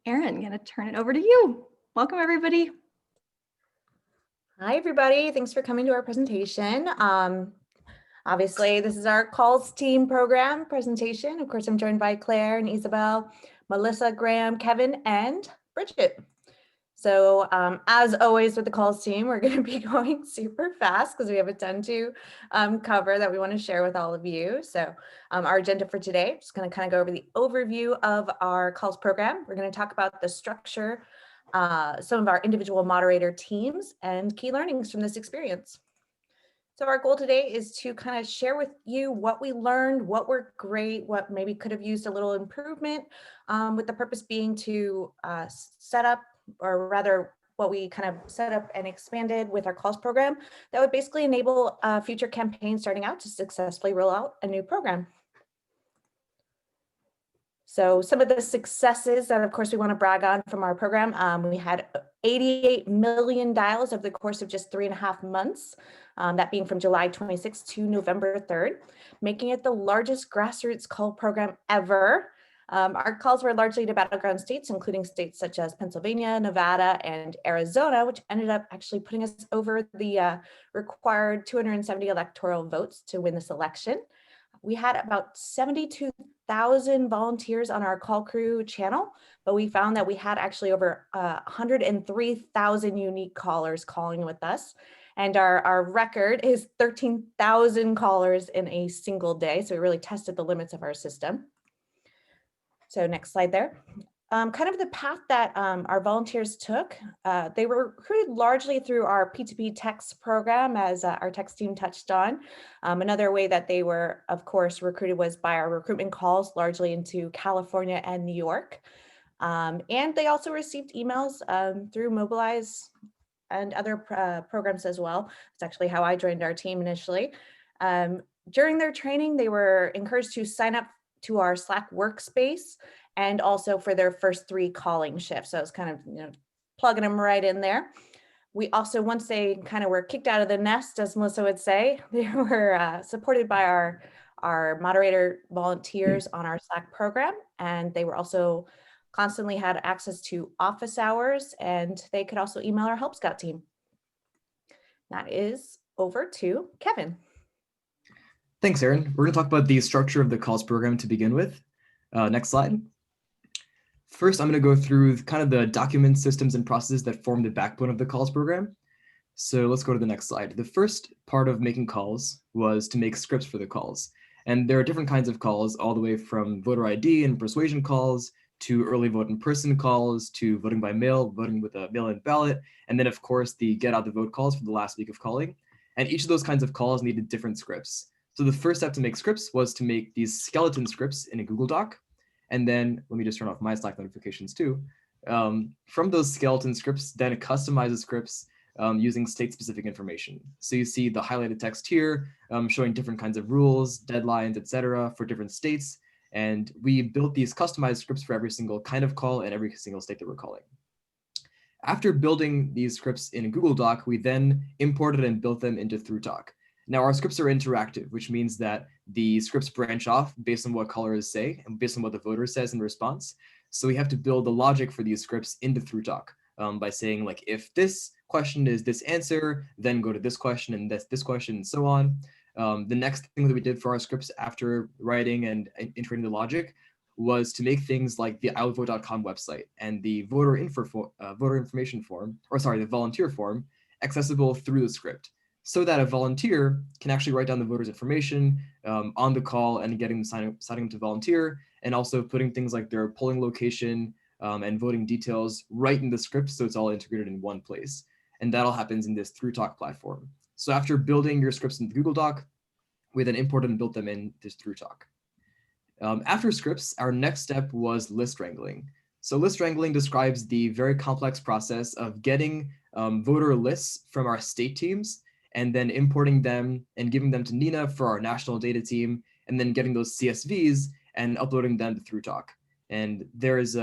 Erin, I'm going to turn it over to you. Welcome, everybody. Hi, everybody. Thanks for coming to our presentation. Obviously, this is our calls team program presentation. Of course, I'm joined by Claire and Isabel, Melissa, Graham, Kevin, and Bridget. So as always with the calls team, we're going to be going super fast because we have a ton to cover that we want to share with all of you. So our agenda for today, just going to kind of go over the overview of our calls program. We're going to talk about the structure, some of our individual moderator teams, and key learnings from this experience. So our goal today is to kind of share with you what we learned, what worked great, what maybe could have used a little improvement, with the purpose being to set up, or rather what we kind of set up and expanded with our calls program that would basically enable future campaigns starting out to successfully roll out a new program. So some of the successes that, of course, we want to brag on from our program, we had 88 million dials over the course of just 3.5 months, that being from July 26th to November 3rd, making it the largest grassroots call program ever. Our calls were largely to battleground states, including states such as Pennsylvania, Nevada, and Arizona, which ended up actually putting us over the required 270 electoral votes to win this election. We had about 72,000 volunteers on our call crew channel, but we found that we had actually over 103,000 unique callers calling with us. And our record is 13,000 callers in a single day. So we really tested the limits of our system. So next slide there. Kind of the path that our volunteers took, they were recruited largely through our P2P text program, as our text team touched on. Another way that they were, of course, recruited was by our recruitment calls, largely into California and New York. And they also received emails through Mobilize and other programs as well. It's actually how I joined our team initially. During their training, they were encouraged to sign up to our Slack workspace, and also for their first 3 calling shifts. So it's kind of, plugging them right in there. We also, once they kind of were kicked out of the nest, as Melissa would say, they were supported by our moderator volunteers on our Slack program. And they were also constantly had access to office hours, and they could also email our Help Scout team. That is over to Kevin. Thanks, Erin. We're going to talk about the structure of the calls program to begin with. Next slide. First, I'm going to go through kind of the documents, systems, and processes that form the backbone of the calls program. So let's go to the next slide. The first part of making calls was to make scripts for the calls. And there are different kinds of calls, all the way from voter ID and persuasion calls to early vote in person calls to voting by mail, voting with a mail-in ballot, and then, of course, the get out the vote calls for the last week of calling. And each of those kinds of calls needed different scripts. So the first step to make scripts was to make these skeleton scripts in a Google Doc. And then let me just turn off my Slack notifications too. From those skeleton scripts, then it customizes scripts using state-specific information. So you see the highlighted text here showing different kinds of rules, deadlines, etc. for different states. And we built these customized scripts for every single kind of call and every single state that we're calling. After building these scripts in Google Doc, we then imported and built them into ThruTalk. Now our scripts are interactive, which means that the scripts branch off based on what callers say and based on what the voter says in response. So we have to build the logic for these scripts into ThruTalk by saying, like, if this question is this answer, then go to this question and this question and so on. The next thing that we did for our scripts after writing and integrating the logic was to make things like the iwovote.com website and the voter information form, or sorry, the volunteer form, accessible through the script, so that a volunteer can actually write down the voter's information on the call and getting them signing them to volunteer, and also putting things like their polling location and voting details right in the script, so it's all integrated in one place. And that all happens in this ThruTalk platform. So after building your scripts in the Google Doc, we then imported and built them in this ThruTalk. After scripts, our next step was list wrangling. So list wrangling describes the very complex process of getting voter lists from our state teams and then importing them and giving them to Nina for our national data team, and then getting those CSVs and uploading them to ThruTalk. And there is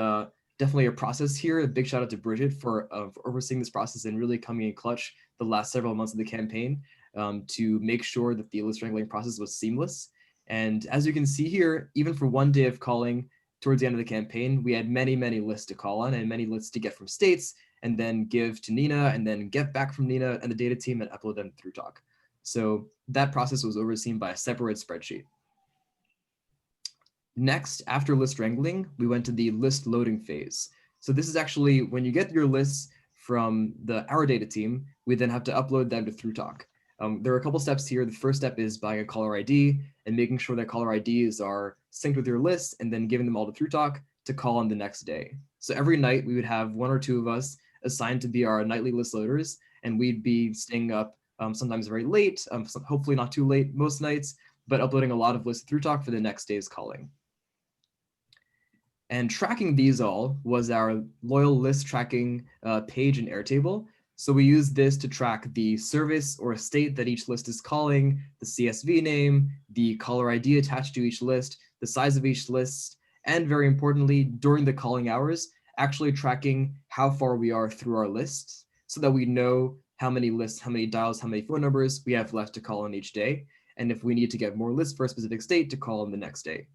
definitely a process here. A big shout out to Bridget for overseeing this process and really coming in clutch the last several months of the campaign to make sure that the list wrangling process was seamless. And as you can see here, even for one day of calling, towards the end of the campaign, we had many, many lists to call on and many lists to get from states and then give to Nina and then get back from Nina and the data team and upload them through ThruTalk. So that process was overseen by a separate spreadsheet. Next, after list wrangling, we went to the list loading phase. So this is actually when you get your lists from our data team, we then have to upload them to ThruTalk. There are a couple steps here. The first step is buying a caller ID and making sure that caller IDs are synced with your list and then giving them all to ThruTalk to call on the next day. So every night we would have one or two of us assigned to be our nightly list loaders, and we'd be staying up sometimes very late, hopefully not too late most nights, but uploading a lot of lists to ThruTalk for the next day's calling. And tracking these all was our loyal list tracking page in Airtable. So we use this to track the service or state that each list is calling, the CSV name, the caller ID attached to each list, the size of each list, and very importantly, during the calling hours, actually tracking how far we are through our lists so that we know how many lists, how many dials, how many phone numbers we have left to call on each day, and if we need to get more lists for a specific state to call on the next day.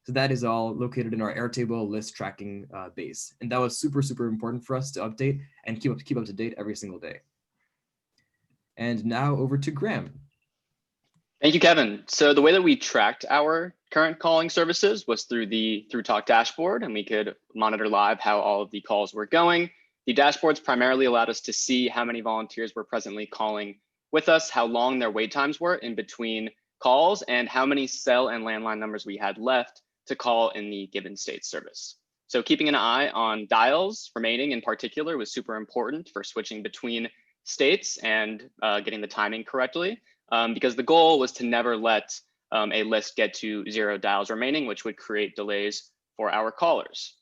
So that is all located in our Airtable list tracking base. And that was super, super important for us to update and keep up to date every single day. And now over to Graham. Thank you, Kevin. So the way that we tracked our current calling services was through the ThruTalk dashboard, and we could monitor live how all of the calls were going. The dashboards primarily allowed us to see how many volunteers were presently calling with us, how long their wait times were in between calls, and how many cell and landline numbers we had left to call in the given state service. So keeping an eye on dials remaining in particular was super important for switching between states and getting the timing correctly, because the goal was to never let a list get to 0 dials remaining, which would create delays for our callers.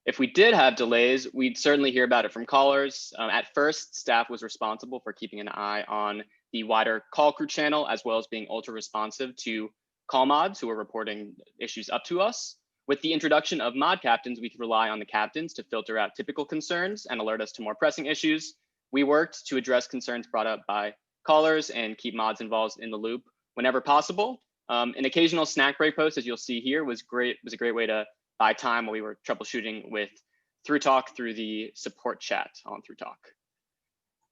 If we did have delays, we'd certainly hear about it from callers. At first, staff was responsible for keeping an eye on the wider call crew channel, as well as being ultra responsive to call mods who were reporting issues up to us. With the introduction of mod captains, we could rely on the captains to filter out typical concerns and alert us to more pressing issues. We worked to address concerns brought up by callers and keep mods involved in the loop whenever possible. An occasional snack break post, as you'll see here, was a great way to buy time while we were troubleshooting with ThruTalk through the support chat on ThruTalk.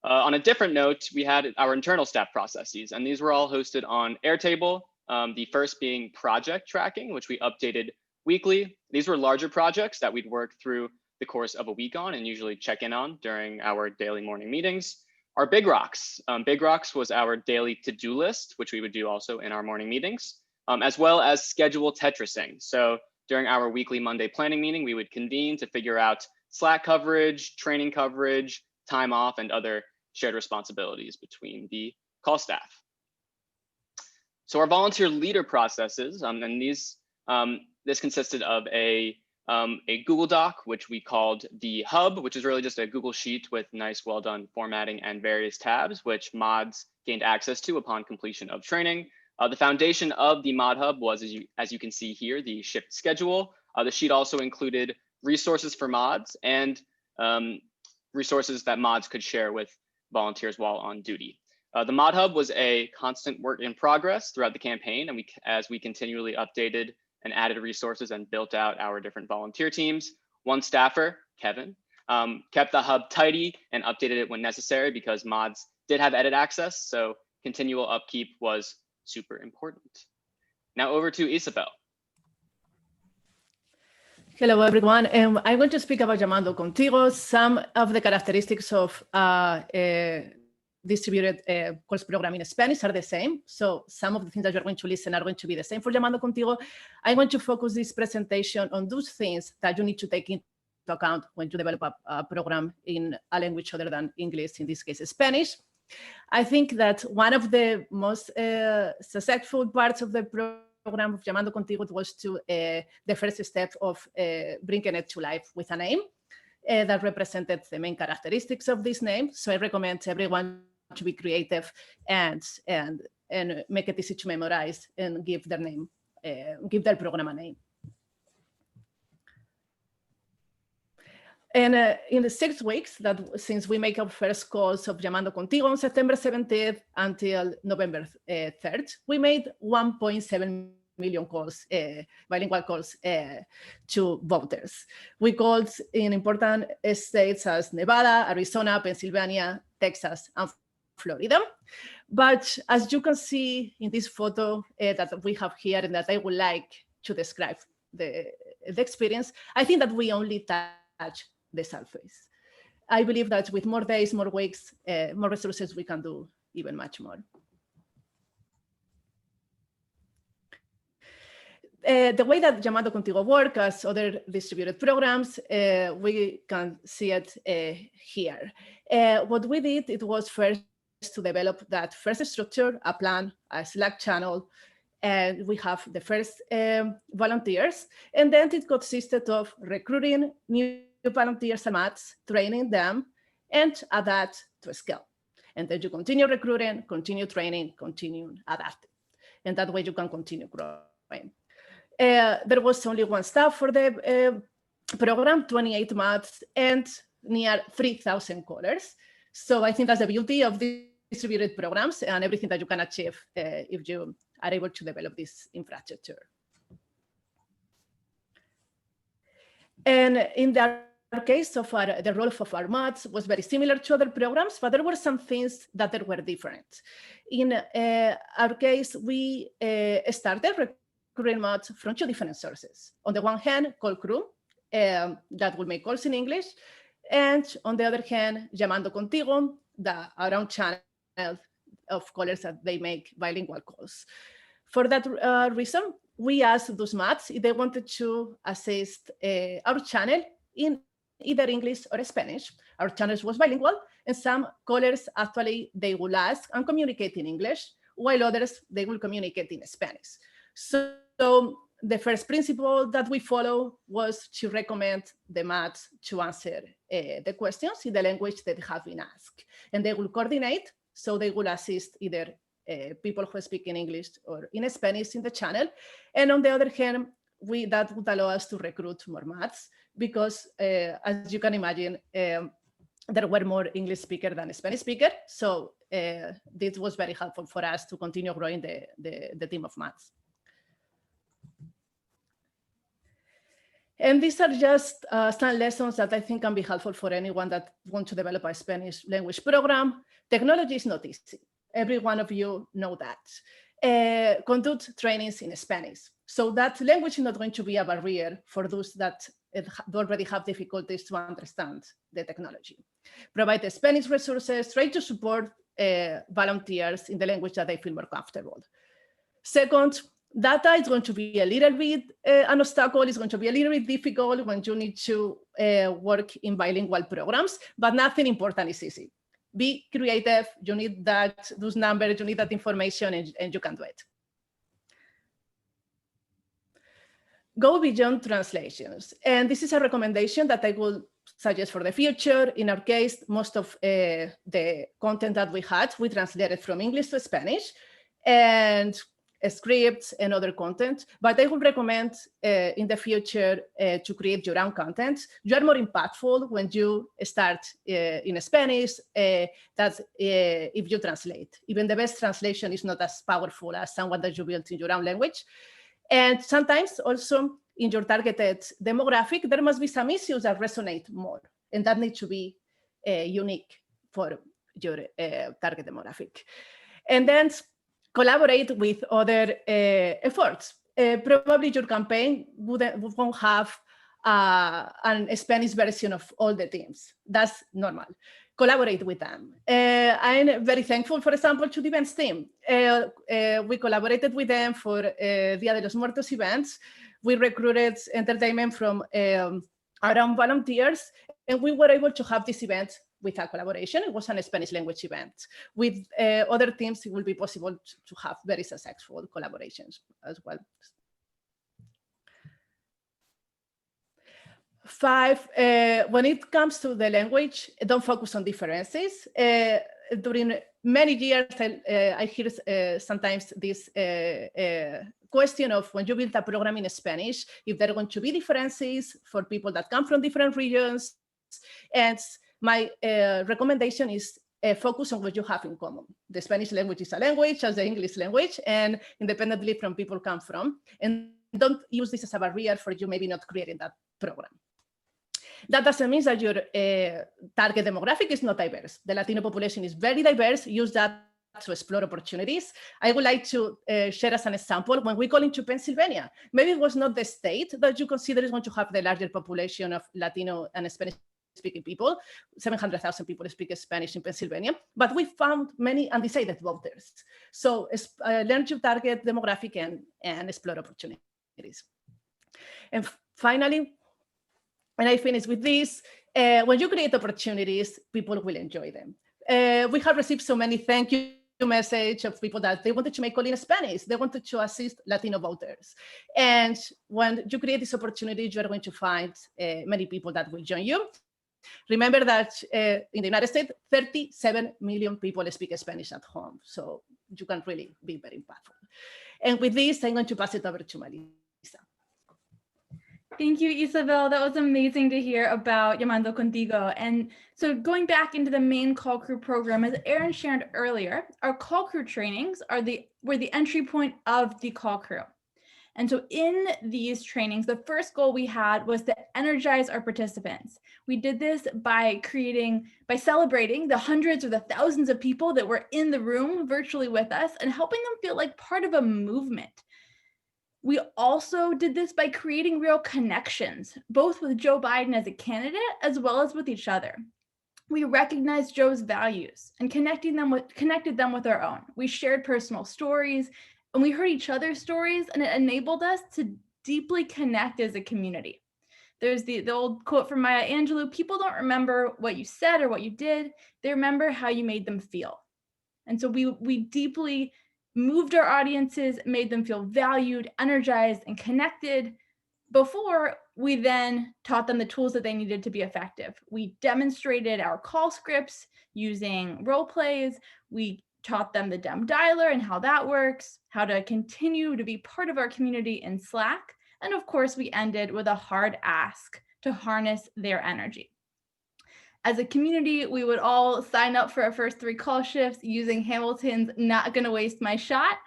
On a different note, we had our internal staff processes, and these were all hosted on Airtable. The first being project tracking, which we updated weekly. These were larger projects that we'd work through the course of a week on and usually check in on during our daily morning meetings. Our Big Rocks. Big Rocks was our daily to-do list, which we would do also in our morning meetings, as well as schedule Tetrising. So during our weekly Monday planning meeting, we would convene to figure out Slack coverage, training coverage, time off, and other shared responsibilities between the call staff. So our volunteer leader processes, and this consisted of a Google Doc, which we called the Hub, which is really just a Google Sheet with nice, well done formatting and various tabs, which mods gained access to upon completion of training. The foundation of the Mod Hub was, as you can see here, the shift schedule. The sheet also included resources for mods and resources that mods could share with volunteers while on duty. The Mod Hub was a constant work in progress throughout the campaign, and as we continually updated and added resources and built out our different volunteer teams. One staffer, Kevin, kept the hub tidy and updated it when necessary because mods did have edit access, so continual upkeep was super important. Now over to Isabel. Hello, everyone. I'm going to speak about Llamando Contigo. Some of the characteristics of distributed course program in Spanish are the same. So some of the things that you're going to listen are going to be the same for Llamando Contigo. I'm going to focus this presentation on those things that you need to take into account when you develop a program in a language other than English, in this case, Spanish. I think that one of the most successful parts of the program of Llamando Contigo was to the first step of bringing it to life with a name that represented the main characteristics of this name. So I recommend everyone to be creative and make it easy to memorize and give their name, give their program a name. And in the 6 weeks that since we make our first calls of Llamando Contigo on September 17th until November 3rd, we made 1.7 million calls, bilingual calls to voters. We called in important states as Nevada, Arizona, Pennsylvania, Texas, and Florida. But as you can see in this photo that we have here and that I would like to describe the experience, I think that we only touch the surface. I believe that with more days, more weeks, more resources, we can do even much more. The way that Llamando Contigo works, as other distributed programs, we can see it here. What we did, it was first to develop that first structure, a plan, a Slack channel, and we have the first volunteers, and then it consisted of recruiting new volunteers and MATs, training them, and add that to a scale. And then you continue recruiting, continue training, continue adapting. And that way you can continue growing. There was only one staff for the program, 28 MATs, and near 3,000 callers. So I think that's the beauty of these distributed programs and everything that you can achieve if you are able to develop this infrastructure. And in the case of the role of our MATs was very similar to other programs, but there were some things that were different. In our case, we started recruiting MATs from two different sources. On the one hand, Call Crew, that will make calls in English, and on the other hand, Llamando Contigo, our own channel of callers that they make bilingual calls. For that reason, we asked those MATs if they wanted to assist our channel in either English or Spanish. Our channel was bilingual, and some callers actually they will ask and communicate in English, while others they will communicate in Spanish. So the first principle that we follow was to recommend the MATs to answer the questions in the language that have been asked, and they will coordinate. So they will assist either people who speak in English or in Spanish in the channel. And on the other hand, that would allow us to recruit more MATs because, as you can imagine, there were more English speakers than Spanish speakers. So this was very helpful for us to continue growing the team of MATs. And these are just some lessons that I think can be helpful for anyone that wants to develop a Spanish language program. Technology is not easy. Every one of you know that. Conduct trainings in Spanish. So that language is not going to be a barrier for those that already have difficulties to understand the technology. Provide the Spanish resources, try to support volunteers in the language that they feel more comfortable. Second, data is going to be a little bit an obstacle. It's going to be a little bit difficult when you need to work in bilingual programs, but nothing important is easy. Be creative. You need those numbers, you need that information, and you can do it. Go beyond translations. And this is a recommendation that I will suggest for the future. In our case, most of the content that we had, we translated from English to Spanish, and scripts and other content, but I would recommend in the future to create your own content. You are more impactful when you start in Spanish than if you translate. Even the best translation is not as powerful as someone that you built in your own language. And sometimes also in your targeted demographic, there must be some issues that resonate more, and that need to be unique for your target demographic. And then collaborate with other efforts. Probably your campaign won't have a Spanish version of all the teams. That's normal. Collaborate with them. I'm very thankful, for example, to the events team. We collaborated with them for Dia de los Muertos events. We recruited entertainment from our own volunteers, and we were able to have this event with a collaboration. It was a Spanish language event. With other teams, it will be possible to have very successful collaborations as well. 5, when it comes to the language, don't focus on differences. During many years, I hear sometimes this question of when you build a program in Spanish, if there are going to be differences for people that come from different regions. And my recommendation is focus on what you have in common. The Spanish language is a language, as the English language, and independently from people come from. And don't use this as a barrier for you maybe not creating that program. That doesn't mean that your target demographic is not diverse. The Latino population is very diverse. Use that to explore opportunities. I would like to share as an example, when we call into Pennsylvania, maybe it was not the state that you consider is going to have the larger population of Latino and Spanish-speaking people. 700,000 people speak Spanish in Pennsylvania, but we found many undecided voters. So learn to target demographic and explore opportunities. And finally, and I finish with this, when you create opportunities, people will enjoy them. We have received so many thank you message of people that they wanted to make calling Spanish. They wanted to assist Latino voters. And when you create this opportunity, you're going to find many people that will join you. Remember that in the United States, 37 million people speak Spanish at home. So you can really be very impactful. And with this, I'm going to pass it over to Melissa. Thank you, Isabel. That was amazing to hear about Llamando Contigo. And so going back into the main call crew program, as Aaron shared earlier, our call crew trainings were the entry point of the call crew. And so in these trainings, the first goal we had was to energize our participants. We did this by celebrating the hundreds or the thousands of people that were in the room virtually with us and helping them feel like part of a movement. We also did this by creating real connections, both with Joe Biden as a candidate, as well as with each other. We recognized Joe's values and connected them with our own. We shared personal stories and we heard each other's stories, and it enabled us to deeply connect as a community. There's the old quote from Maya Angelou: people don't remember what you said or what you did, they remember how you made them feel. And so we deeply moved our audiences, made them feel valued, energized, and connected before we then taught them the tools that they needed to be effective. We demonstrated our call scripts using role plays. We taught them the Dem Dialer and how that works, how to continue to be part of our community in Slack. And of course, we ended with a hard ask to harness their energy. As a community, we would all sign up for our first 3 call shifts using Hamilton's Not Gonna Waste My Shot,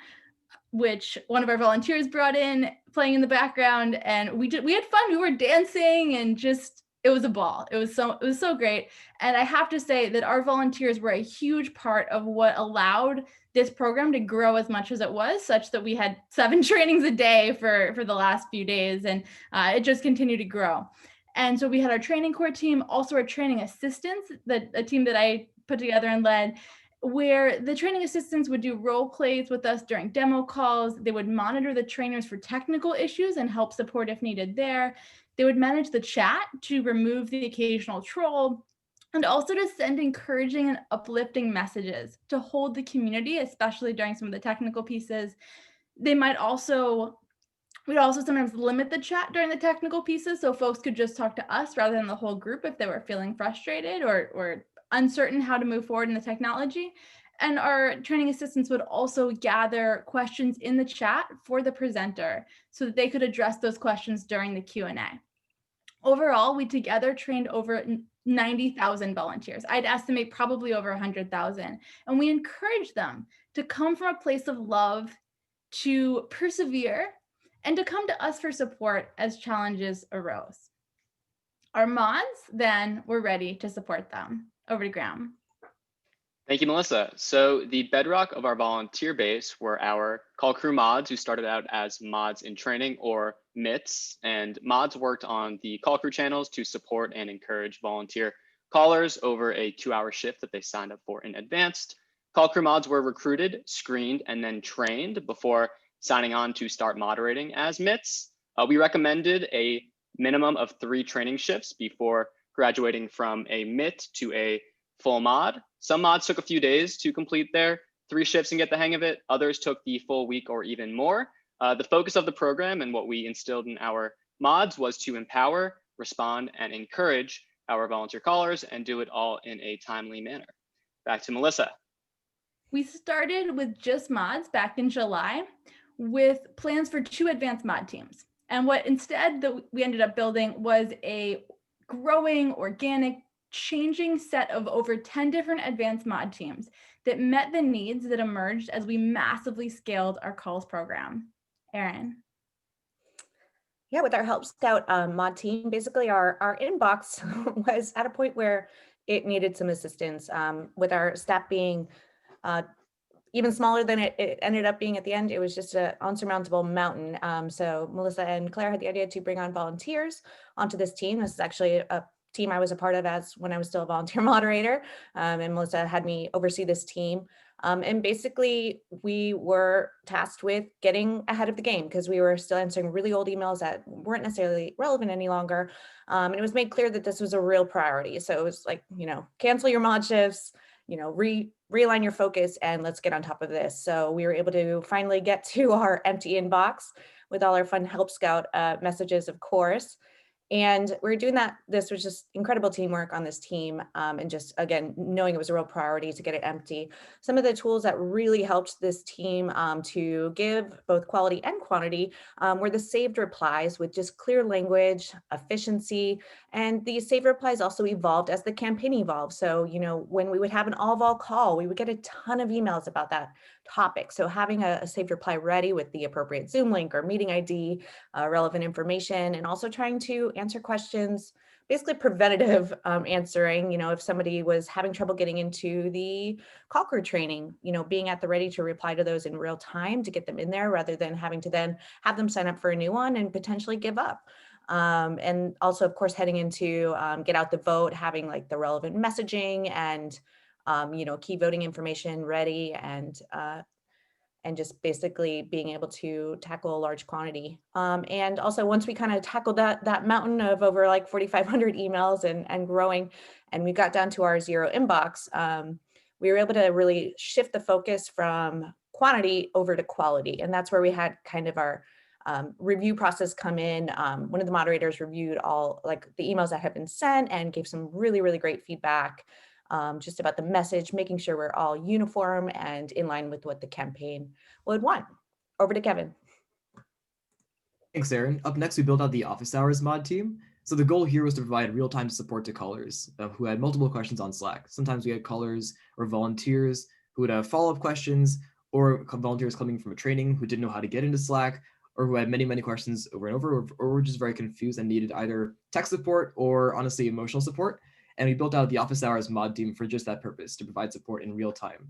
which one of our volunteers brought in, playing in the background, and we had fun. We were dancing and just, it was a ball. It was so great. And I have to say that our volunteers were a huge part of what allowed this program to grow as much as it was, such that we had 7 trainings a day for the last few days, and it just continued to grow. And so we had our training core team, also our training assistants, a team that I put together and led, where the training assistants would do role plays with us during demo calls. They would monitor the trainers for technical issues and help support if needed there. They would manage the chat to remove the occasional troll, and also to send encouraging and uplifting messages to hold the community, especially during some of the technical pieces. We'd also sometimes limit the chat during the technical pieces so folks could just talk to us rather than the whole group if they were feeling frustrated or uncertain how to move forward in the technology. And our training assistants would also gather questions in the chat for the presenter so that they could address those questions during the Q&A. Overall, we together trained over 90,000 volunteers. I'd estimate probably over 100,000. And we encouraged them to come from a place of love, to persevere, and to come to us for support as challenges arose. Our mods then were ready to support them. Over to Graham. Thank you, Melissa. So the bedrock of our volunteer base were our call crew mods, who started out as mods in training, or MITs, and mods worked on the call crew channels to support and encourage volunteer callers over a 2-hour shift that they signed up for in advance. Call crew mods were recruited, screened, and then trained before signing on to start moderating as MITs. We recommended a minimum of 3 training shifts before graduating from a MIT to a full mod. Some mods took a few days to complete their 3 shifts and get the hang of it. Others took the full week or even more. The focus of the program and what we instilled in our mods was to empower, respond, and encourage our volunteer callers, and do it all in a timely manner. Back to Melissa. We started with just mods back in July with plans for 2 advanced mod teams. And what instead that we ended up building was a growing organic changing set of over 10 different advanced mod teams that met the needs that emerged as we massively scaled our calls program. Erin. Yeah, with our Help Scout mod team, basically our inbox was at a point where it needed some assistance, with our staff being even smaller than it ended up being at the end. It was just an unsurmountable mountain. So Melissa and Claire had the idea to bring on volunteers onto this team. This is actually a team I was a part of as when I was still a volunteer moderator, and Melissa had me oversee this team. And basically we were tasked with getting ahead of the game because we were still answering really old emails that weren't necessarily relevant any longer. And it was made clear that this was a real priority. So it was like, cancel your mod shifts, realign your focus, and let's get on top of this. So we were able to finally get to our empty inbox with all our fun Help Scout messages, of course. And we were doing that. This was just incredible teamwork on this team. And just, again, knowing it was a real priority to get it empty. Some of the tools that really helped this team to give both quality and quantity were the saved replies with just clear language, efficiency, and these saved replies also evolved as the campaign evolved. So, when we would have an all vol call, we would get a ton of emails about that topic. So having a saved reply ready with the appropriate Zoom link or meeting ID, relevant information, and also trying to answer questions, basically preventative answering, if somebody was having trouble getting into the call crew training, being at the ready to reply to those in real time to get them in there rather than having to then have them sign up for a new one and potentially give up. And also, of course, heading into get out the vote, having like the relevant messaging and key voting information ready, and just basically being able to tackle a large quantity. And also once we kind of tackled that mountain of over like 4,500 emails and growing, and we got down to our zero inbox, we were able to really shift the focus from quantity over to quality. And that's where we had kind of our review process come in. One of the moderators reviewed all like the emails that have been sent and gave some really, really great feedback. Just about the message, making sure we're all uniform and in line with what the campaign would want. Over to Kevin. Thanks, Erin. Up next, we built out the office hours mod team. So the goal here was to provide real-time support to callers who had multiple questions on Slack. Sometimes we had callers or volunteers who would have follow-up questions, or volunteers coming from a training who didn't know how to get into Slack, or who had many, many questions over and over, or were just very confused and needed either tech support or honestly emotional support. And we built out the office hours mod team for just that purpose, to provide support in real time.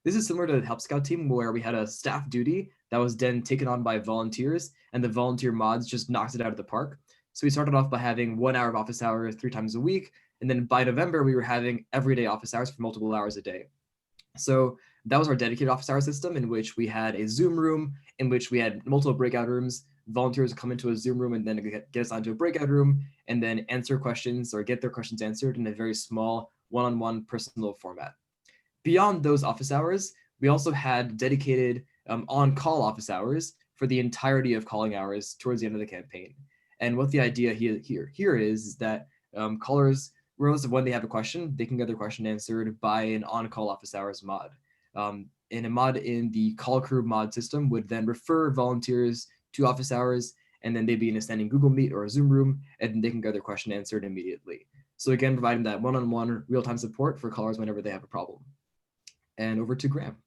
This is similar to the Help Scout team, where we had a staff duty that was then taken on by volunteers, and the volunteer mods just knocked it out of the park. So we started off by having 1 hour of office hours 3 times a week. And then by November, we were having everyday office hours for multiple hours a day. So that was our dedicated office hour system, in which we had a Zoom room, in which we had multiple breakout rooms. Volunteers would come into a Zoom room and then get us onto a breakout room and then answer questions or get their questions answered in a very small one-on-one personal format. Beyond those office hours, we also had dedicated on-call office hours for the entirety of calling hours towards the end of the campaign. And what the idea here is that callers, regardless of when they have a question, they can get their question answered by an on-call office hours mod. And a mod in the call crew mod system would then refer volunteers to office hours, and then they'd be in a standing Google Meet or a Zoom room, and they can get their question answered immediately. So again, providing that one-on-one real-time support for callers whenever they have a problem. And over to Graham.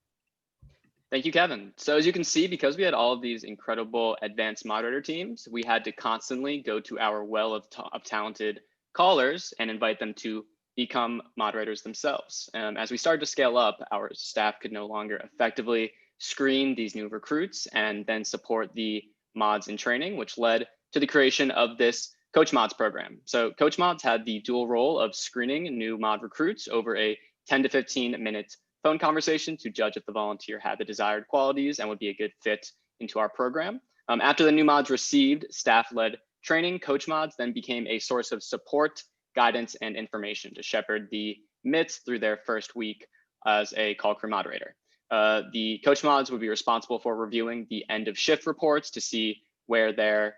Thank you, Kevin. So as you can see, because we had all of these incredible advanced moderator teams, we had to constantly go to our well of talented callers and invite them to become moderators themselves. As we started to scale up, our staff could no longer effectively screen these new recruits and then support the mods in training, which led to the creation of this Coach Mods program. So Coach Mods had the dual role of screening new mod recruits over a 10 to 15 minute phone conversation to judge if the volunteer had the desired qualities and would be a good fit into our program. After the new mods received staff-led training, Coach Mods then became a source of support, guidance, and information to shepherd the MITs through their first week as a call crew moderator. The Coach Mods would be responsible for reviewing the end of shift reports to see where their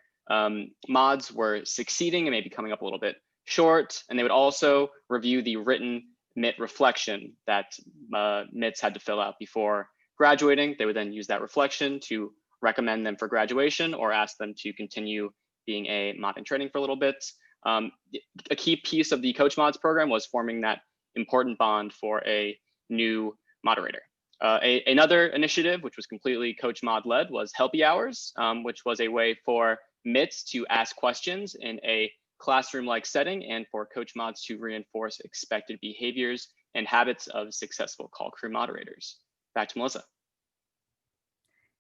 mods were succeeding and maybe coming up a little bit short. And they would also review the written MIT reflection that MITs had to fill out before graduating. They would then use that reflection to recommend them for graduation or ask them to continue being a mod in training for a little bit. A key piece of the Coach Mods program was forming that important bond for a new moderator. Another initiative, which was completely Coach Mod led, was Helpy Hours, which was a way for MITs to ask questions in a classroom-like setting and for Coach Mods to reinforce expected behaviors and habits of successful call crew moderators. Back to Melissa.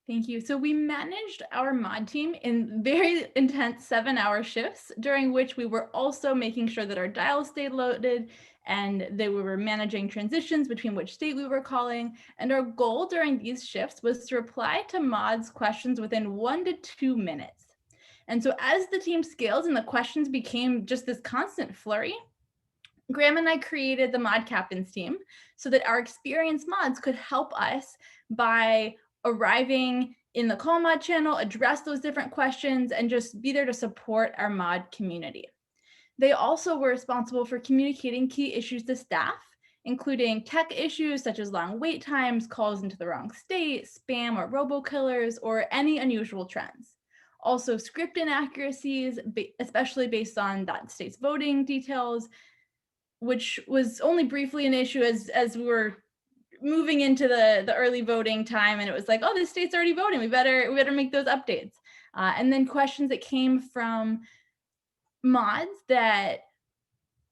Thank you. So we managed our mod team in very intense 7-hour shifts, during which we were also making sure that our dials stayed loaded and that we were managing transitions between which state we were calling. And our goal during these shifts was to reply to mods' questions within 1 to 2 minutes. And so as the team scaled and the questions became just this constant flurry, Graham and I created the mod captains team so that our experienced mods could help us by arriving in the call mod channel, address those different questions, and just be there to support our mod community. They also were responsible for communicating key issues to staff, including tech issues such as long wait times, calls into the wrong state, spam or robokillers, or any unusual trends. Also script inaccuracies, especially based on that state's voting details, which was only briefly an issue as we were moving into the early voting time, and it was like, oh, this state's already voting. We better make those updates. And then questions that came from mods that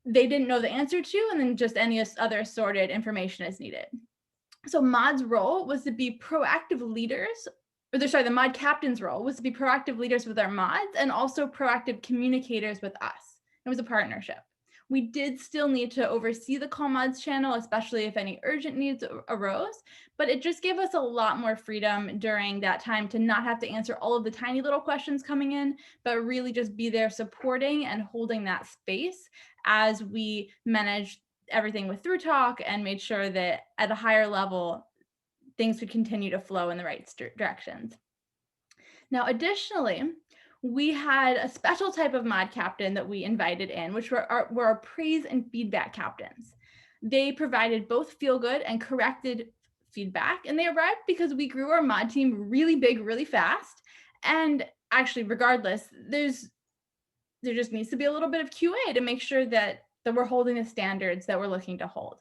they didn't know the answer to, and then just any other assorted information as needed. So mods' role was to be proactive leaders, the mod captain's role was to be proactive leaders with our mods and also proactive communicators with us. It was a partnership. We did still need to oversee the call mods channel, especially if any urgent needs arose, but it just gave us a lot more freedom during that time to not have to answer all of the tiny little questions coming in, but really just be there supporting and holding that space as we managed everything with Through Talk and made sure that at a higher level, things would continue to flow in the right directions. Now, additionally, we had a special type of mod captain that we invited in, which were our praise and feedback captains. They provided both feel good and corrected feedback, and they arrived because we grew our mod team really big, really fast. And actually, regardless, there just needs to be a little bit of QA to make sure that we're holding the standards that we're looking to hold.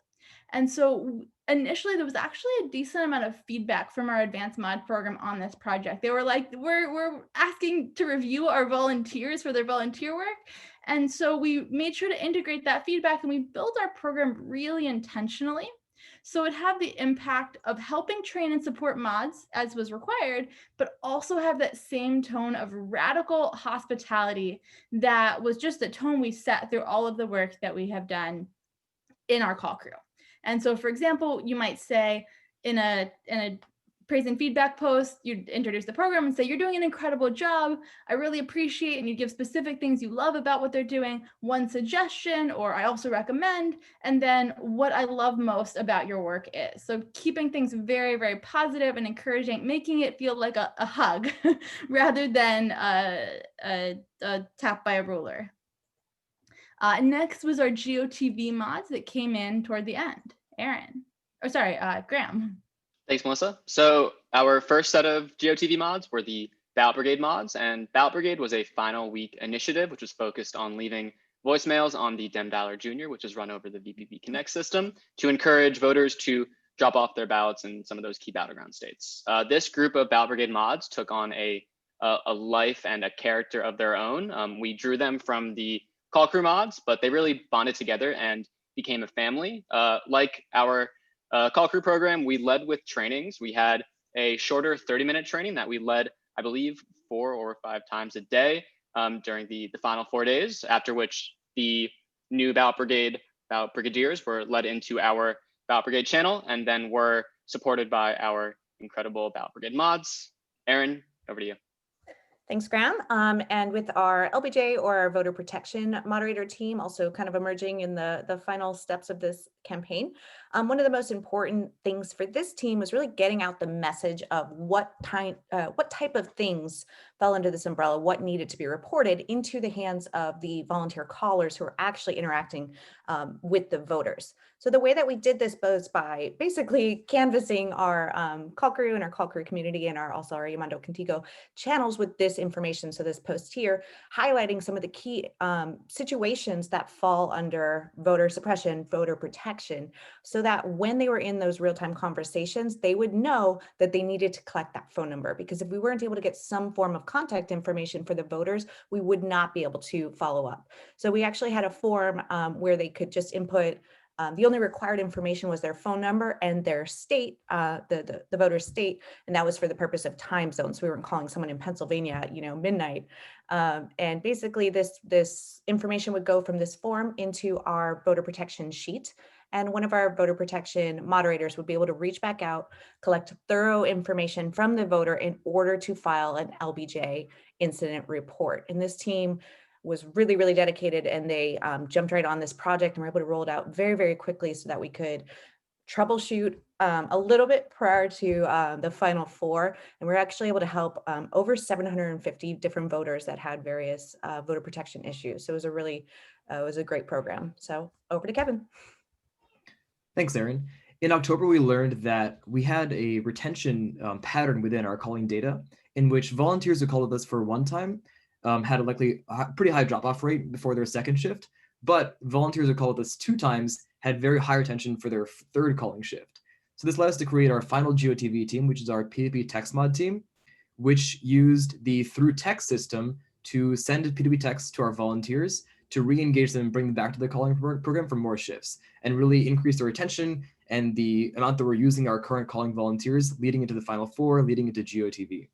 And so initially there was actually a decent amount of feedback from our advanced mod program on this project. They were like, we're asking to review our volunteers for their volunteer work. And so we made sure to integrate that feedback, and we built our program really intentionally. So it had the impact of helping train and support mods as was required, but also have that same tone of radical hospitality that was just the tone we set through all of the work that we have done in our call crew. And so, for example, you might say in a praise and feedback post, you'd introduce the program and say, you're doing an incredible job. I really appreciate, and you give specific things you love about what they're doing. One suggestion, or I also recommend, and then what I love most about your work is. So keeping things very, very positive and encouraging, making it feel like a hug rather than a tap by a ruler. Next was our GOTV mods that came in toward the end. Graham. Thanks, Melissa. So our first set of GOTV mods were the Ballot Brigade mods, and Ballot Brigade was a final week initiative, which was focused on leaving voicemails on the Dem Dialer Junior, which is run over the VPP Connect system, to encourage voters to drop off their ballots in some of those key battleground states. This group of Ballot Brigade mods took on a life and a character of their own. We drew them from the call crew mods, but they really bonded together and became a family. Like our call crew program, we led with trainings. We had a shorter 30-minute training that we led, I believe, 4 or 5 times a day during the final 4 days, after which the new Ballot Brigadiers were led into our Ballot Brigade channel and then were supported by our incredible Ballot Brigade mods. Erin, over to you. Thanks, Graham. And with our LBJ, or our voter protection moderator team, also kind of emerging in the final steps of this campaign, one of the most important things for this team was really getting out the message of what type of things fell under this umbrella, what needed to be reported into the hands of the volunteer callers who are actually interacting with the voters. So the way that we did this was by basically canvassing our call crew and our call crew community and also our Llamando Contigo channels with this information. So this post here highlighting some of the key situations that fall under voter suppression, voter protection, so that when they were in those real-time conversations, they would know that they needed to collect that phone number. Because if we weren't able to get some form of contact information for the voters, we would not be able to follow up. So we actually had a form where they could just input. The only required information was their phone number and their state, the voter's state, and that was for the purpose of time zone. So we weren't calling someone in Pennsylvania at midnight. And basically this information would go from this form into our voter protection sheet. And one of our voter protection moderators would be able to reach back out, collect thorough information from the voter in order to file an LBJ incident report. And this team was really, really dedicated, and they jumped right on this project and were able to roll it out very, very quickly so that we could troubleshoot a little bit prior to the final four. And we're actually able to help over 750 different voters that had various voter protection issues. So it was a great program. So over to Kevin. Thanks, Erin. In October, we learned that we had a retention pattern within our calling data in which volunteers who called with us for one time had a pretty high drop-off rate before their second shift, but volunteers who called with us 2 times had very high retention for their third calling shift. So this led us to create our final GOTV team, which is our P2P text mod team, which used the through text system to send P2P texts to our volunteers to re-engage them and bring them back to the calling program for more shifts and really increase the retention and the amount that we're using our current calling volunteers leading into the final 4, leading into GOTV.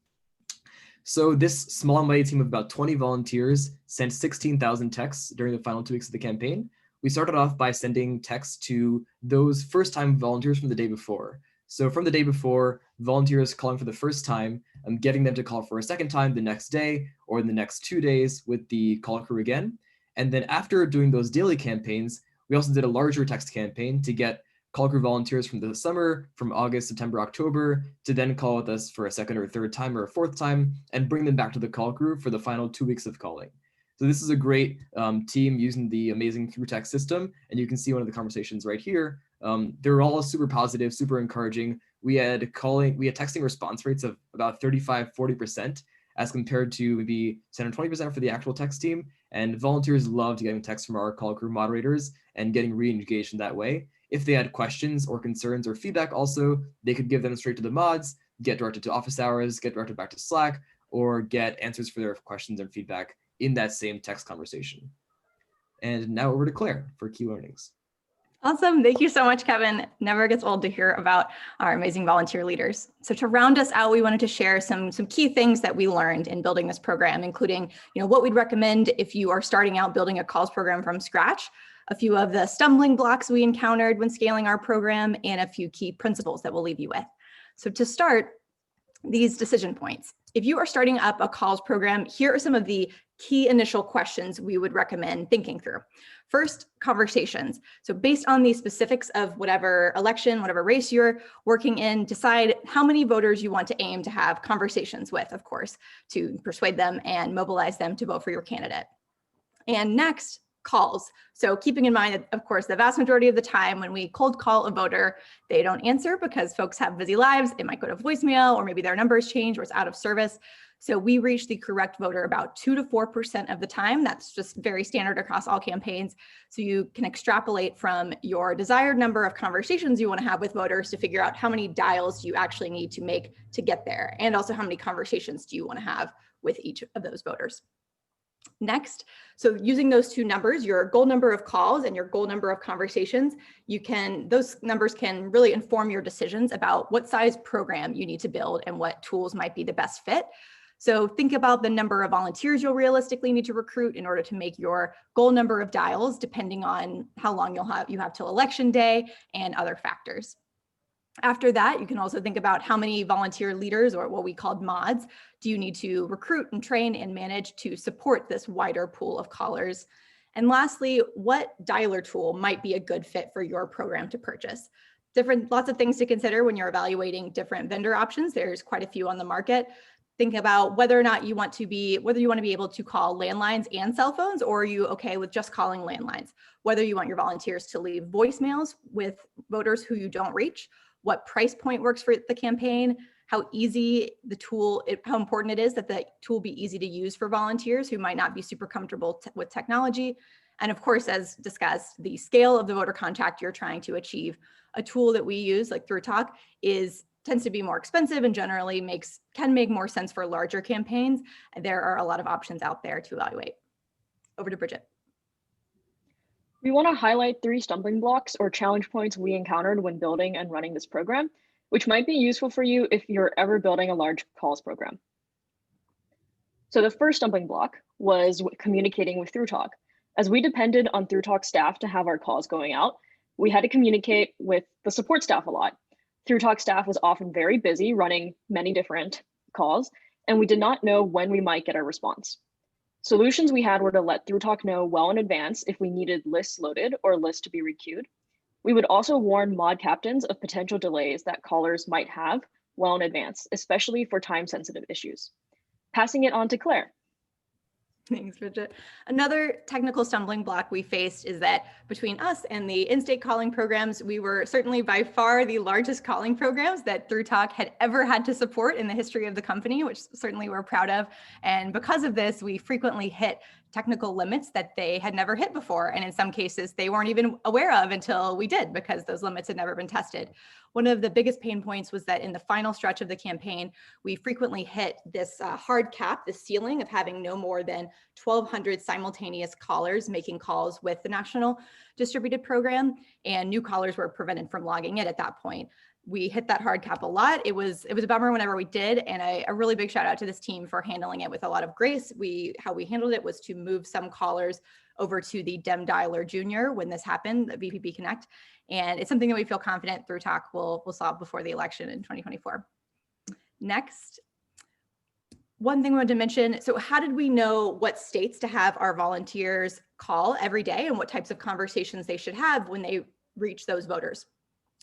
So this small and mighty team of about 20 volunteers sent 16,000 texts during the final 2 weeks of the campaign. We started off by sending texts to those first-time volunteers from the day before. So from the day before, volunteers calling for the first time, getting them to call for a second time the next day or in the next 2 days with the call crew again. And then after doing those daily campaigns, we also did a larger text campaign to get call crew volunteers from the summer, from August, September, October, to then call with us for a second or third time or a fourth time and bring them back to the call crew for the final 2 weeks of calling. So this is a great team using the amazing through text system. And you can see one of the conversations right here. They're all super positive, super encouraging. We had texting response rates of about 35-40% as compared to maybe 10 or 20% for the actual text team. And volunteers loved getting texts from our call crew moderators and getting re-engaged in that way. If they had questions or concerns or feedback also, they could give them straight to the mods, get directed to office hours, get directed back to Slack, or get answers for their questions and feedback in that same text conversation. And now over to Claire for key learnings. Awesome. Thank you so much, Kevin. Never gets old to hear about our amazing volunteer leaders. So to round us out, we wanted to share some key things that we learned in building this program, including what we'd recommend if you are starting out building a calls program from scratch, a few of the stumbling blocks we encountered when scaling our program, and a few key principles that we'll leave you with. So to start, these decision points. If you are starting up a calls program, here are some of the key initial questions we would recommend thinking through. First, conversations. So based on the specifics of whatever election, whatever race you're working in, decide how many voters you want to aim to have conversations with, of course, to persuade them and mobilize them to vote for your candidate. And next, calls. So keeping in mind that, of course, the vast majority of the time when we cold call a voter, they don't answer because folks have busy lives. It might go to voicemail, or maybe their numbers change or it's out of service. So we reach the correct voter about 2 to 4% of the time. That's just very standard across all campaigns. So you can extrapolate from your desired number of conversations you want to have with voters to figure out how many dials you actually need to make to get there. And also how many conversations do you want to have with each of those voters. Next, so using those 2 numbers, your goal number of calls and your goal number of conversations, those numbers can really inform your decisions about what size program you need to build and what tools might be the best fit. So think about the number of volunteers you'll realistically need to recruit in order to make your goal number of dials, depending on how long you have till election day and other factors. After that, you can also think about how many volunteer leaders, or what we called mods, do you need to recruit and train and manage to support this wider pool of callers. And lastly, what dialer tool might be a good fit for your program to purchase? Lots of things to consider when you're evaluating different vendor options. There's quite a few on the market. think about whether or not you want to be able to call landlines and cell phones, or are you okay with just calling landlines? Whether you want your volunteers to leave voicemails with voters who you don't reach, what price point works for the campaign, how easy the tool, how important it is that the tool be easy to use for volunteers who might not be super comfortable with technology. And of course, as discussed, the scale of the voter contact you're trying to achieve. A tool that we use, like ThruTalk, tends to be more expensive and generally can make more sense for larger campaigns. There are a lot of options out there to evaluate. Over to Bridget. We want to highlight 3 stumbling blocks or challenge points we encountered when building and running this program, which might be useful for you if you're ever building a large calls program. So the first stumbling block was communicating with ThruTalk. As we depended on ThruTalk staff to have our calls going out, we had to communicate with the support staff a lot. ThruTalk staff was often very busy running many different calls, and we did not know when we might get a response. Solutions we had were to let ThruTalk know well in advance if we needed lists loaded or lists to be requeued. We would also warn mod captains of potential delays that callers might have well in advance, especially for time-sensitive issues. Passing it on to Claire. Thanks, Bridget. Another technical stumbling block we faced is that between us and the in-state calling programs, we were certainly by far the largest calling programs that ThruTalk had ever had to support in the history of the company, which certainly we're proud of. And because of this, we frequently hit technical limits that they had never hit before. And in some cases, they weren't even aware of until we did, because those limits had never been tested. One of the biggest pain points was that in the final stretch of the campaign, we frequently hit this hard cap, the ceiling of having no more than 1,200 simultaneous callers making calls with the national distributed program, and new callers were prevented from logging in at that point. We hit that hard cap a lot. It was a bummer whenever we did, and a really big shout out to this team for handling it with a lot of grace. How we handled it was to move some callers over to the Dem Dialer Junior when this happened, the VPP Connect. And it's something that we feel confident ThruTalk will solve before the election in 2024. Next, one thing we wanted to mention, so how did we know what states to have our volunteers call every day and what types of conversations they should have when they reach those voters?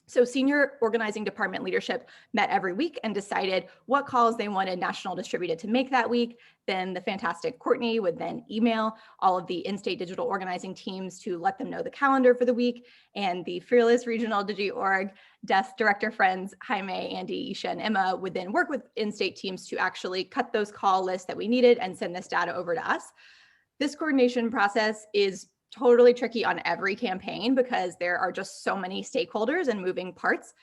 So senior organizing department leadership met every week and decided what calls they wanted national distributed to make that week. Then the fantastic Courtney would then email all of the in-state digital organizing teams to let them know the calendar for the week. And the fearless regional DigiOrg desk director friends, Jaime, Andy, Isha, and Emma would then work with in-state teams to actually cut those call lists that we needed and send this data over to us. This coordination process is totally tricky on every campaign because there are just so many stakeholders and moving parts.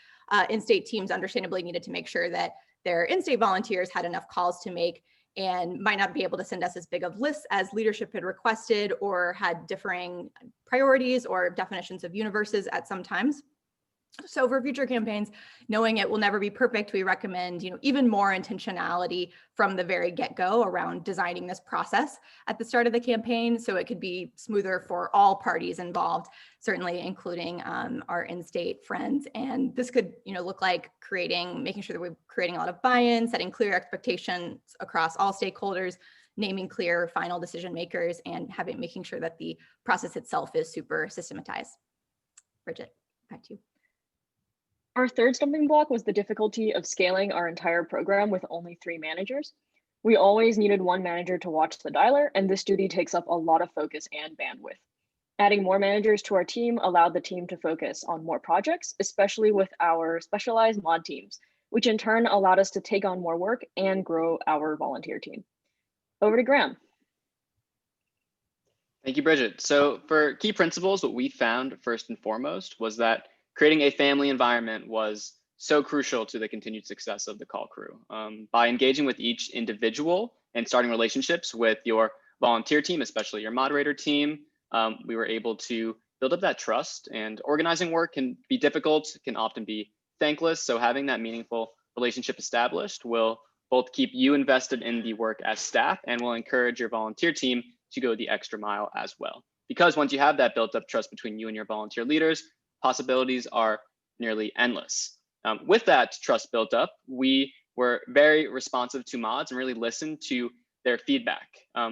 In-state teams understandably needed to make sure that their in-state volunteers had enough calls to make and might not be able to send us as big of lists as leadership had requested or had differing priorities or definitions of universes at some times. So for future campaigns, knowing it will never be perfect, we recommend even more intentionality from the very get-go around designing this process at the start of the campaign so it could be smoother for all parties involved, certainly including our in-state friends. And this could look like making sure that we're creating a lot of buy-in, setting clear expectations across all stakeholders, naming clear final decision makers, and making sure that the process itself is super systematized. Bridget, back to you. Our third stumbling block was the difficulty of scaling our entire program with only 3 managers. We always needed one manager to watch the dialer, and this duty takes up a lot of focus and bandwidth. Adding more managers to our team allowed the team to focus on more projects, especially with our specialized mod teams, which in turn allowed us to take on more work and grow our volunteer team. Over to Graham. Thank you, Bridget. So for key principles, what we found first and foremost was that creating a family environment was so crucial to the continued success of the call crew. By engaging with each individual and starting relationships with your volunteer team, especially your moderator team, we were able to build up that trust. And organizing work can be difficult, can often be thankless. So having that meaningful relationship established will both keep you invested in the work as staff and will encourage your volunteer team to go the extra mile as well. Because once you have that built up trust between you and your volunteer leaders, possibilities are nearly endless. With that trust built up, we were very responsive to mods and really listened to their feedback.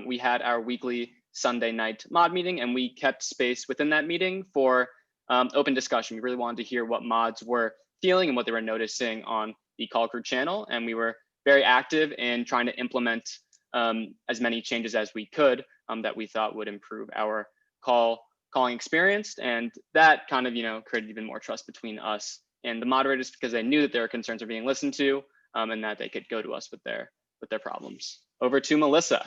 We had our weekly Sunday night mod meeting, and we kept space within that meeting for open discussion. We really wanted to hear what mods were feeling and what they were noticing on the call crew channel, and we were very active in trying to implement as many changes as we could that we thought would improve our calling experience. And that kind of, created even more trust between us and the moderators, because they knew that their concerns are being listened to and that they could go to us with their problems. Over to Melissa.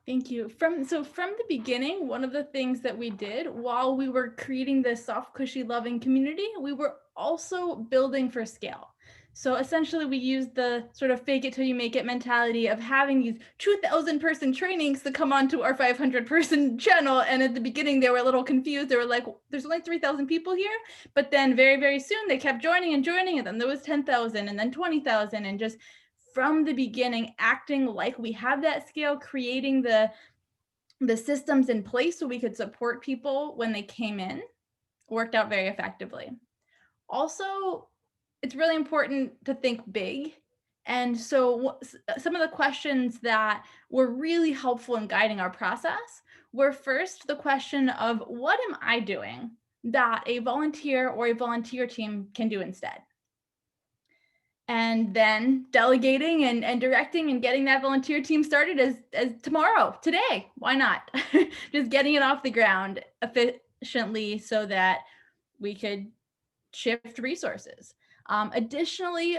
Thank you. From the beginning, one of the things that we did while we were creating this soft, cushy, loving community, we were also building for scale. So essentially we used the sort of fake it till you make it mentality of having these 2,000 person trainings to come onto our 500 person channel. And at the beginning, they were a little confused. They were like, there's only 3,000 people here. But then very, very soon they kept joining, and then there was 10,000 and then 20,000, and just from the beginning, acting like we have that scale, creating the systems in place so we could support people when they came in, worked out very effectively. Also, it's really important to think big. And so some of the questions that were really helpful in guiding our process were, first, the question of what am I doing that a volunteer or a volunteer team can do instead? And then delegating and directing and getting that volunteer team started as tomorrow, today, why not? Just getting it off the ground efficiently so that we could shift resources. Additionally,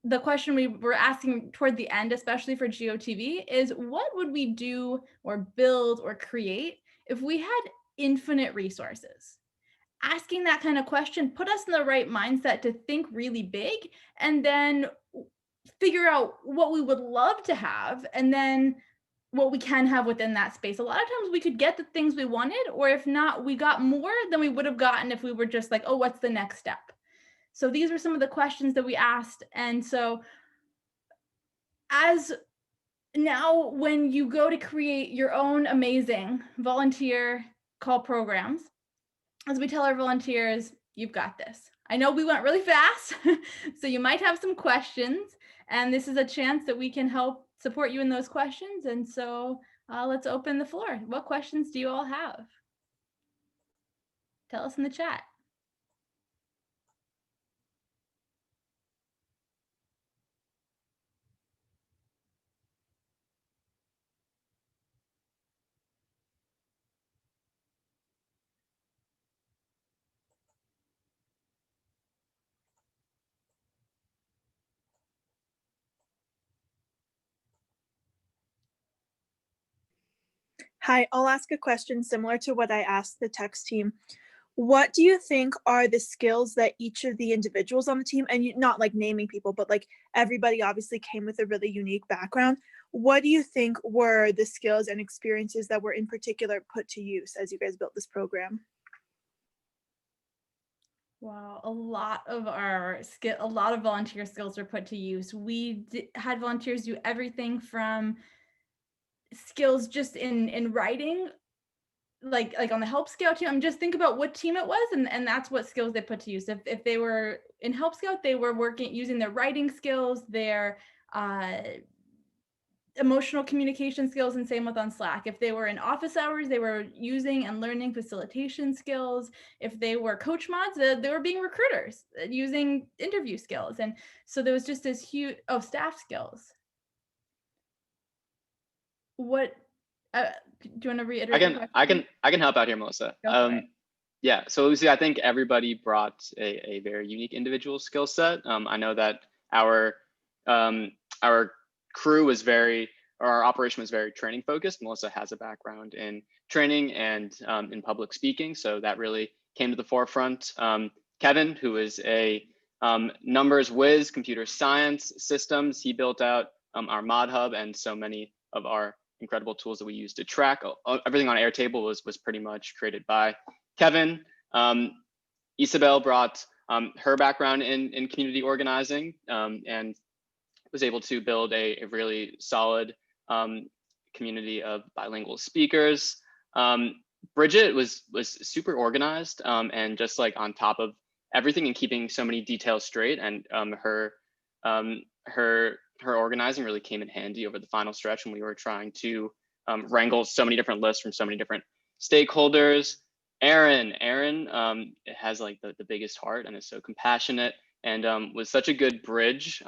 the question we were asking toward the end, especially for GOTV, is what would we do or build or create if we had infinite resources? Asking that kind of question put us in the right mindset to think really big and then figure out what we would love to have and then what we can have within that space. A lot of times we could get the things we wanted, or if not, we got more than we would have gotten if we were just like, oh, what's the next step? So these were some of the questions that we asked. And so as now, when you go to create your own amazing volunteer call programs, as we tell our volunteers, you've got this. I know we went really fast, so you might have some questions, and this is a chance that we can help support you in those questions. And so let's open the floor. What questions do you all have? Tell us in the chat. Hi, I'll ask a question similar to what I asked the text team. What do you think are the skills that each of the individuals on the team, and not like naming people, but like everybody obviously came with a really unique background. What do you think were the skills and experiences that were in particular put to use as you guys built this program? Wow, a lot of volunteer skills were put to use. We had volunteers do everything from skills just in writing, like on the help scout team. Just think about what team it was, and that's what skills they put to use. If they were in help scout, they were using their writing skills, their emotional communication skills, and same with on Slack. If they were in office hours, they were using and learning facilitation skills. If they were coach mods, they were being recruiters, using interview skills. And so there was just this huge, staff skills. What, do you want to reiterate? I can help out here, Melissa. Yeah, so Lucy, I think everybody brought a very unique individual skill set. I know that our crew was our operation was very training focused. Melissa has a background in training and in public speaking, so that really came to the forefront. Kevin, who is a numbers whiz, computer science systems, he built out our Mod Hub and so many of our incredible tools that we use to track. Everything on Airtable was pretty much created by Kevin. Isabel brought her background in community organizing and was able to build a really solid community of bilingual speakers. Bridget was super organized and just like on top of everything and keeping so many details straight, and her organizing really came in handy over the final stretch when we were trying to wrangle so many different lists from so many different stakeholders. Aaron has like the biggest heart and is so compassionate and was such a good bridge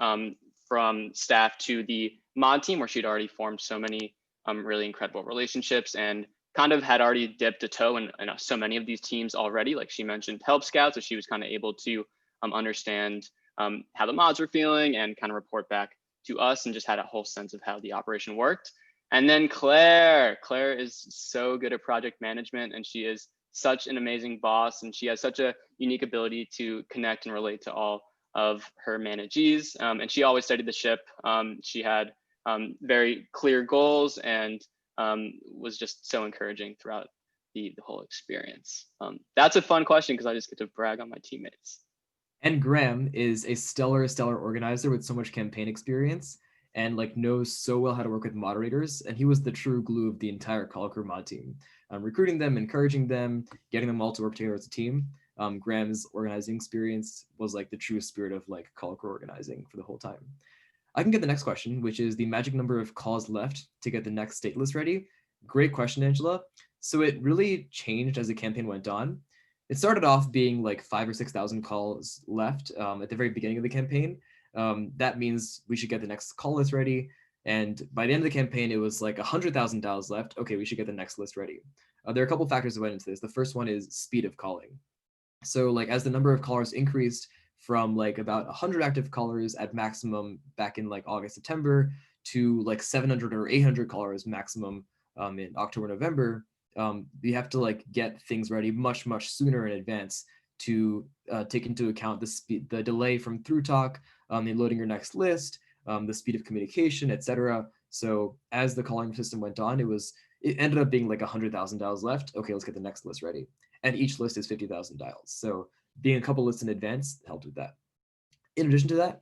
from staff to the mod team, where she'd already formed so many really incredible relationships and kind of had already dipped a toe in so many of these teams already. Like she mentioned Help Scout, so she was kind of able to understand how the mods were feeling and kind of report back to us, and just had a whole sense of how the operation worked. And then Claire is so good at project management, and she is such an amazing boss, and she has such a unique ability to connect and relate to all of her managees. And she always studied the ship. She had very clear goals, and was just so encouraging throughout the whole experience. That's a fun question because I just get to brag on my teammates. And Graham is a stellar organizer with so much campaign experience and like knows so well how to work with moderators. And he was the true glue of the entire Call Crew mod team, recruiting them, encouraging them, getting them all to work together as a team. Graham's organizing experience was like the true spirit of like Call Crew organizing for the whole time. I can get the next question, which is the magic number of calls left to get the next state list ready. Great question, Angela. So it really changed as the campaign went on. It started off being like 5,000 or 6,000 calls left at the very beginning of the campaign. That means we should get the next call list ready. And by the end of the campaign, it was like 100,000 dials left. Okay, we should get the next list ready. There are a couple factors that went into this. The first one is speed of calling. So like as the number of callers increased from like about 100 active callers at maximum back in like August, September to like 700 or 800 callers maximum in October, November, you have to like get things ready much sooner in advance to take into account the speed, the delay from through talk, the loading your next list, the speed of communication, etc. So as the calling system went on, it ended up being like 100,000 dials left. Okay, let's get the next list ready. And each list is 50,000 dials. So being a couple lists in advance helped with that. In addition to that,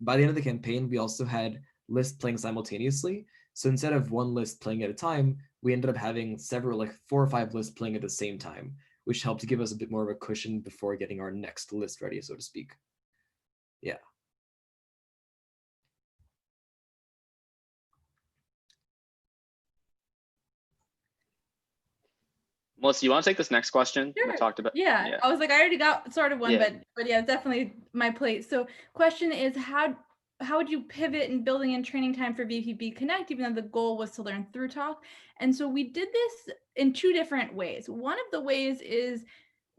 by the end of the campaign, we also had lists playing simultaneously. So instead of one list playing at a time, we ended up having several, like 4 or 5 lists playing at the same time, which helped to give us a bit more of a cushion before getting our next list ready, so to speak. Yeah. Melissa, you want to take this next question? Sure. We talked about. Yeah, I was like, I already got sort of one, Yeah. but yeah, it's definitely my plate. So question is, how would you pivot in building in training time for VPB Connect, even though the goal was to learn through talk? And so we did this in 2 different ways. One of the ways is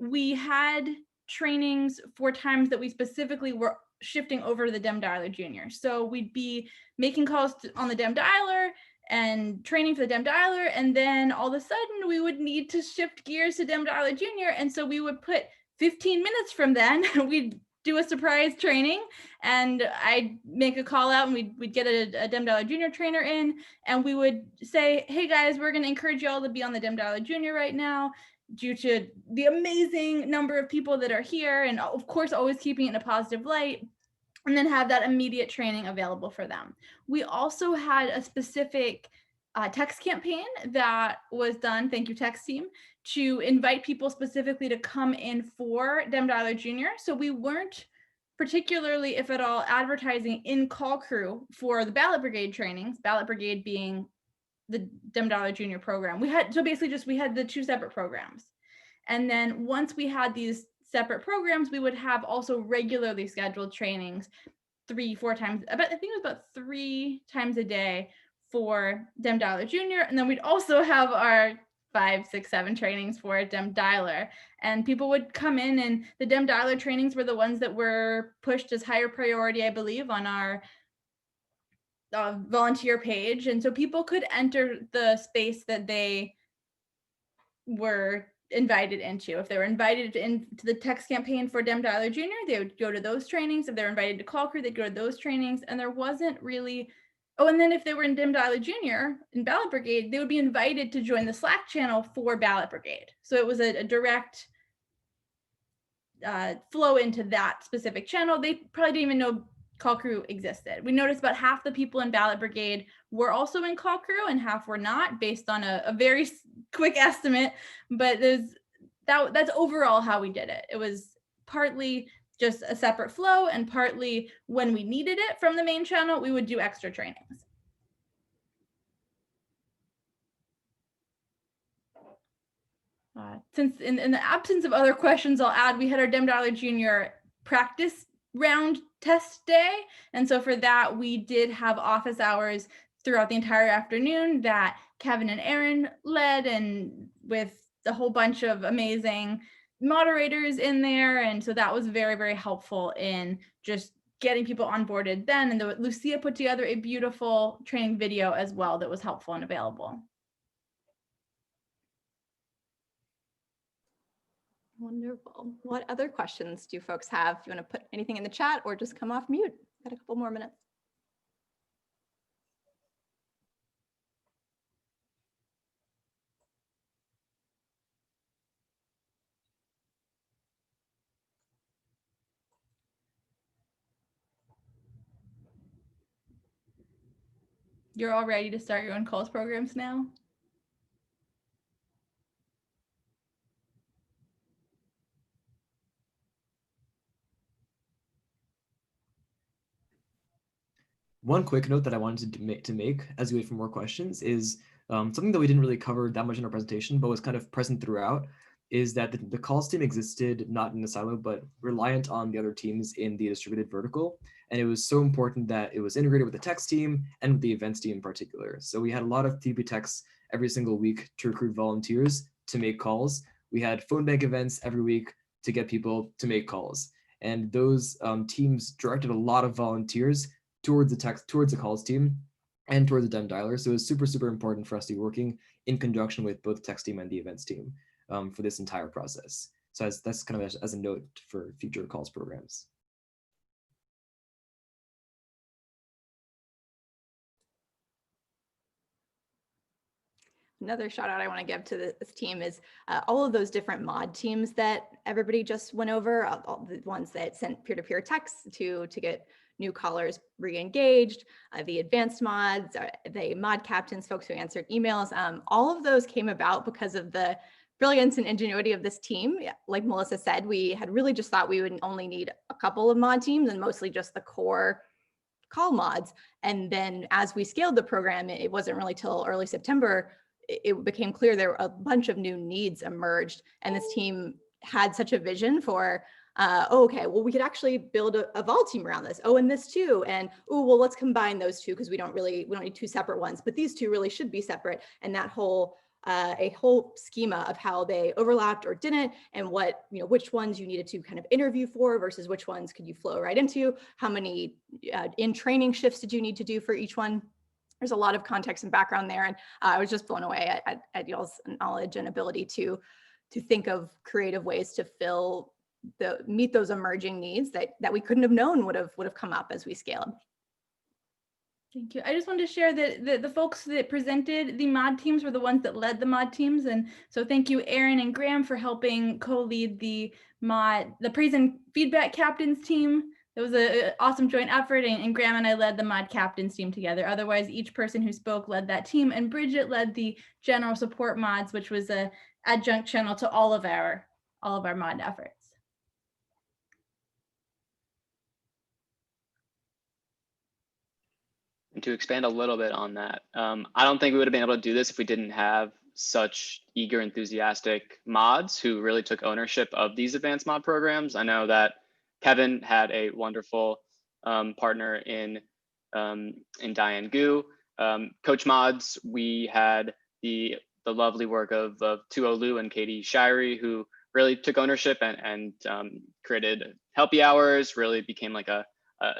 we had trainings for times that we specifically were shifting over to the DEM Dialer Junior. So we'd be making calls on the DEM Dialer and training for the DEM Dialer, and then all of a sudden we would need to shift gears to DEM Dialer Junior, and so we would put 15 minutes from then, we'd do a surprise training, and I'd make a call out, and we'd get a DEM Dialer Junior trainer in, and we would say, hey guys, we're going to encourage you all to be on the DEM Dialer Junior right now, due to the amazing number of people that are here, and of course always keeping it in a positive light, and then have that immediate training available for them. We also had a specific text campaign that was done, thank you text team, to invite people specifically to come in for DEM Dialer Junior. So we weren't particularly, if at all, advertising in Call Crew for the Ballot Brigade trainings, Ballot Brigade being the DEM Dialer Junior program. We had the 2 separate programs. And then once we had these separate programs, we would have also regularly scheduled trainings 3-4 times, I think it was about 3 times a day for DEM Dialer Junior. And then we'd also have our 5, 6, 7 trainings for DEM Dialer. And people would come in, and the DEM Dialer trainings were the ones that were pushed as higher priority, I believe, on our volunteer page. And so people could enter the space that they were invited into. If they were invited into the text campaign for DEM Dialer Junior, they would go to those trainings. If they're invited to Call Crew, they'd go to those trainings. And there wasn't really, and then if they were in DEM Dialer Junior in Ballot Brigade, they would be invited to join the Slack channel for Ballot Brigade. So it was a direct flow into that specific channel. They probably didn't even know Call Crew existed. We noticed about half the people in Ballot Brigade were also in Call Crew and half were not, based on a very quick estimate, but that's overall how we did it. It was partly just a separate flow, and partly when we needed it from the main channel, we would do extra trainings. Since in the absence of other questions, I'll add, we had our DEM Dialer Junior practice round test day. And so for that, we did have office hours throughout the entire afternoon that Kevin and Aaron led, and with a whole bunch of amazing moderators in there. And so that was very, very helpful in just getting people onboarded then. And Lucia put together a beautiful training video as well that was helpful and available. Wonderful. What other questions do folks have? Do you want to put anything in the chat or just come off mute? Got a couple more minutes. You're all ready to start your own calls programs now? One quick note that I wanted to make as we wait for more questions is something that we didn't really cover that much in our presentation, but was kind of present throughout, is that the calls team existed not in a silo, but reliant on the other teams in the distributed vertical. And it was so important that it was integrated with the text team and with the events team in particular. So we had a lot of TP techs every single week to recruit volunteers to make calls. We had phone bank events every week to get people to make calls. And those teams directed a lot of volunteers towards the calls team and towards the DEM dialer. So it was super, super important for us to be working in conjunction with both the text team and the events team for this entire process. So that's kind of as a note for future calls programs. Another shout out I want to give to this team is all of those different mod teams that everybody just went over, all the ones that sent peer-to-peer texts to get new callers re-engaged, the advanced mods, the mod captains, folks who answered emails. All of those came about because of the brilliance and ingenuity of this team. Like Melissa said, we had really just thought we would only need a couple of mod teams and mostly just the core call mods. And then as we scaled the program, it wasn't really till early September, it became clear there were a bunch of new needs emerged. And this team had such a vision for, oh, okay, well, we could actually build a vol team around this. Oh, and this too. And, oh, well, let's combine those two because we don't need two separate ones, but these two really should be separate. And that whole, a whole schema of how they overlapped or didn't, and what, which ones you needed to kind of interview for versus which ones could you flow right into, how many in training shifts did you need to do for each one. There's a lot of context and background there. And I was just blown away at y'all's knowledge and ability to think of creative ways to meet those emerging needs that we couldn't have known would have come up as we scaled. Thank you. I just wanted to share that the folks that presented the mod teams were the ones that led the mod teams. And so thank you, Aaron and Graham, for helping co-lead the praise and feedback captains team. It was an awesome joint effort, and Graham and I led the mod captains team together. Otherwise, each person who spoke led that team, and Bridget led the general support mods, which was an adjunct channel to all of our mod efforts. And to expand a little bit on that, I don't think we would have been able to do this if we didn't have such eager, enthusiastic mods who really took ownership of these advanced mod programs. I know that Kevin had a wonderful partner in Diane Gu. Coach Mods, we had the lovely work of Tuo Liu and Katie Shirey, who really took ownership and created helpy hours, really became like a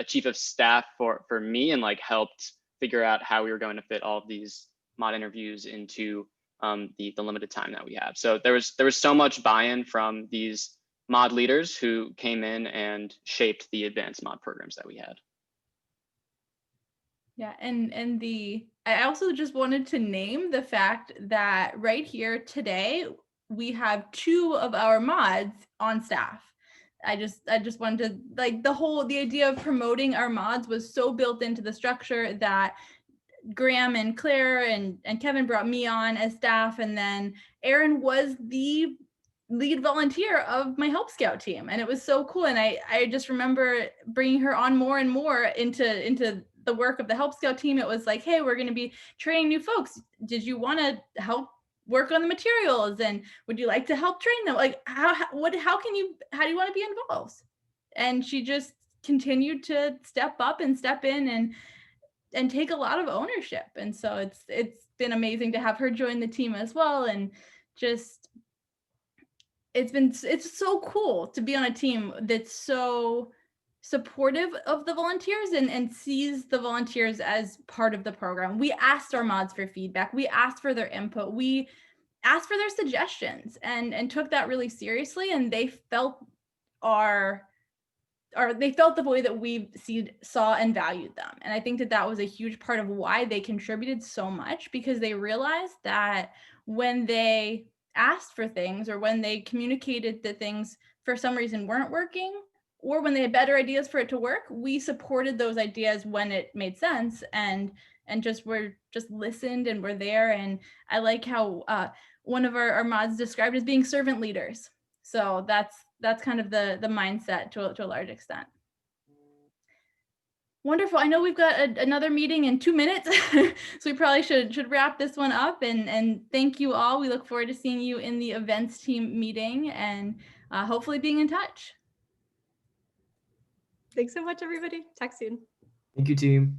chief of staff for me, and like helped figure out how we were going to fit all of these mod interviews into the limited time that we have. So there was so much buy-in from these mod leaders who came in and shaped the advanced mod programs that we had. Yeah, and I also just wanted to name the fact that right here today, we have 2 of our mods on staff. I just wanted to, like, the idea of promoting our mods was so built into the structure that Graham and Claire and Kevin brought me on as staff, and then Erin was the lead volunteer of my Help Scout team, and it was so cool. And I just remember bringing her on more and more into the work of the Help Scout team. It was like, hey, we're going to be training new folks. Did you want to help work on the materials, and would you like to help train them? Like, how do you want to be involved? And she just continued to step up and step in and take a lot of ownership. And so it's been amazing to have her join the team as well. And just, it's so cool to be on a team that's so supportive of the volunteers and sees the volunteers as part of the program. We asked our mods for feedback. We asked for their input. We asked for their suggestions and took that really seriously. And they felt they felt the way that we saw and valued them. And I think that was a huge part of why they contributed so much, because they realized that when they asked for things or when they communicated that things for some reason weren't working, or when they had better ideas for it to work, we supported those ideas when it made sense and just listened and were there. And I like how one of our mods described as being servant leaders. So that's kind of the mindset to a large extent. Wonderful. I know we've got another meeting in 2 minutes, so we probably should wrap this one up. And thank you all. We look forward to seeing you in the events team meeting and hopefully being in touch. Thanks so much, everybody. Talk soon. Thank you, team.